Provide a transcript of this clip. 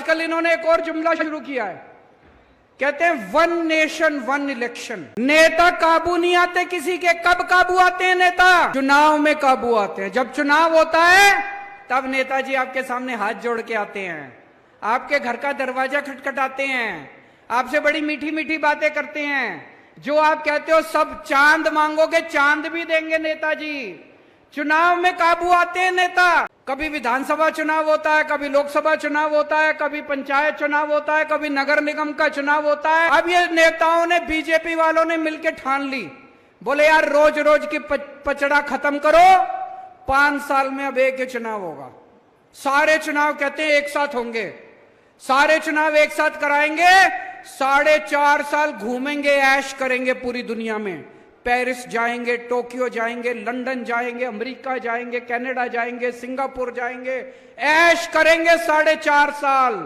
आजकल इन्होंने एक और जुमला शुरू किया है, कहते हैं वन नेशन वन इलेक्शन। नेता काबू नहीं आते किसी के। कब काबू आते हैं नेता? चुनाव में काबू आते हैं। जब चुनाव होता है तब नेताजी आपके सामने हाथ जोड़ के आते हैं, आपके घर का दरवाजा खटखटाते हैं, आपसे बड़ी मीठी मीठी बातें करते हैं। जो आप कहते हो सब चांद मांगोगे, चांद भी देंगे नेताजी। चुनाव में काबू आते हैं नेता। कभी विधानसभा चुनाव होता है, कभी लोकसभा चुनाव होता है, कभी पंचायत चुनाव होता है, कभी नगर निगम का चुनाव होता है। अब ये नेताओं ने, बीजेपी वालों ने मिलकर ठान ली, बोले यार रोज रोज की पचड़ा खत्म करो, 5 साल में अब एक ही चुनाव होगा। सारे चुनाव कहते हैं एक साथ होंगे, सारे चुनाव एक साथ कराएंगे, 4.5 साल घूमेंगे, ऐश करेंगे पूरी दुनिया में। पेरिस जाएंगे, टोक्यो जाएंगे, लंदन जाएंगे, अमेरिका जाएंगे, कनाडा जाएंगे, सिंगापुर जाएंगे, ऐश करेंगे 4.5 साल।